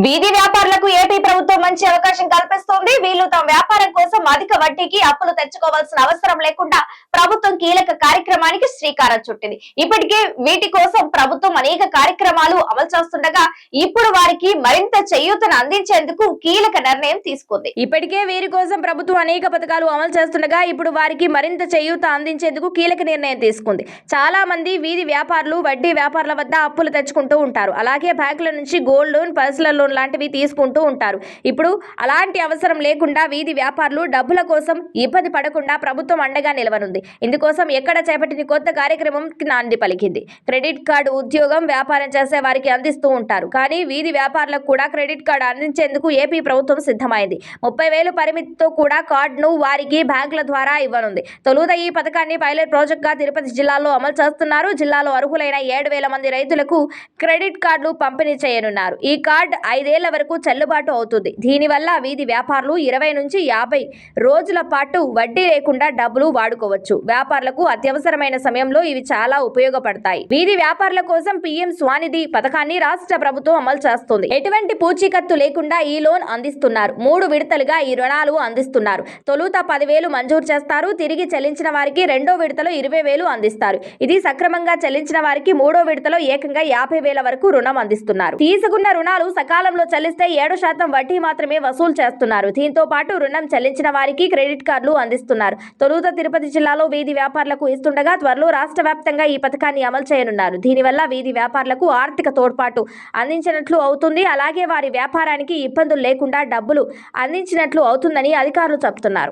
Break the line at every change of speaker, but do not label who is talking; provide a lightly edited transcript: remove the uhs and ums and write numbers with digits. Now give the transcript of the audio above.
వీధి వ్యాపారులకు ఏపీ ప్రభుత్వం మంచి అవకాశం కల్పిస్తోంది. వీళ్ళు తమ వ్యాపారం కోసం అధిక వడ్డీకి అప్పులు తెచ్చుకోవాల్సిన అవసరం లేకుండా ప్రభుత్వం కీలక కార్యక్రమానికి శ్రీకారం చుట్టింది. ఇప్పటికే వీటి కోసం ప్రభుత్వం అనేక కార్యక్రమాలు అమలు చేస్తుండగా ఇప్పుడు వారికి మరింత చేయూతను అందించేందుకు కీలక నిర్ణయం తీసుకుంది.
ఇప్పటికే వీరి కోసం ప్రభుత్వం అనేక పథకాలు అమలు చేస్తుండగా ఇప్పుడు వారికి మరింత చేయూత అందించేందుకు కీలక నిర్ణయం తీసుకుంది. చాలా మంది వీధి వ్యాపారులు వడ్డీ వ్యాపారుల వద్ద అప్పులు తెచ్చుకుంటూ ఉంటారు. అలాగే బ్యాంకుల నుంచి గోల్డ్ లోన్, పర్సనల్ లోన్ లాంటివి తీసుకుంటూ ఉంటారు. ఇప్పుడు అలాంటి అవసరం లేకుండా వీధి వ్యాపారులు డబ్బుల కోసం ఇబ్బంది పడకుండా ప్రభుత్వం అండగా నిలవనుంది. ఇందుకోసం ఎక్కడ చేపట్టిన కొత్త కార్యక్రమం నాంది పలికింది. క్రెడిట్ కార్డు ఉద్యోగం వ్యాపారం చేసే వారికి అందిస్తూ ఉంటారు. కానీ వీధి వ్యాపారులకు కూడా క్రెడిట్ కార్డు అందించేందుకు ఏపీ ప్రభుత్వం సిద్ధమైంది. 30,000 పరిమితితో కూడా కార్డును వారికి బ్యాంకుల ద్వారా ఇవ్వనుంది. తొలుత ఈ పథకాన్ని పైలట్ ప్రాజెక్ట్ గా తిరుపతి జిల్లాలో అమలు చేస్తున్నారు. జిల్లాలో అర్హులైన 7,000 మంది రైతులకు క్రెడిట్ కార్డులు పంపిణీ చేయనున్నారు. ఈ కార్డు 5 ఏళ్ల వరకు చెల్లుబాటు అవుతుంది. దీనివల్ల వీధి వ్యాపారులు 20 నుంచి 50 రోజుల పాటు వడ్డీ లేకుండా డబ్బులు వాడుకోవచ్చు. వ్యాపారులకు అత్యవసరమైన సమయంలో ఇవి చాలా ఉపయోగపడతాయి. వీధి వ్యాపారుల కోసం పీఎం స్వానిధి పథకాన్ని రాష్ట్ర ప్రభుత్వం అమలు చేస్తుంది. ఎటువంటి పూచీకత్తు లేకుండా ఈ లోన్ అందిస్తున్నారు. 3 విడతలుగా ఈ రుణాలు అందిస్తున్నారు. తొలుత 10,000 మంజూరు చేస్తారు. తిరిగి చెల్లించిన వారికి రెండో విడతలో 20,000 అందిస్తారు. ఇది సక్రమంగా చెల్లించిన వారికి మూడో విడతలో ఏకంగా 50,000 వరకు రుణం అందిస్తున్నారు. తీసుకున్న రుణాలు సకాలంలో చెల్లిస్తే 7% వడ్డీ మాత్రమే వసూలు చేస్తున్నారు. దీంతో పాటు రుణం చెల్లించిన వారికి క్రెడిట్ కార్డులు అందిస్తున్నారు. తొలుత తిరుపతి జిల్లాలో వీధి వ్యాపారులకు ఇస్తుండగా త్వరలో రాష్ట్ర వ్యాప్తంగా ఈ పథకాన్ని అమలు చేయనున్నారు. దీనివల్ల వీధి వ్యాపారులకు ఆర్థిక తోడ్పాటు అందించినట్లు అవుతుంది. అలాగే వారి వ్యాపారానికి ఇబ్బందులు లేకుండా డబ్బులు అందించినట్లు అవుతుందని అధికారులు చెబుతున్నారు.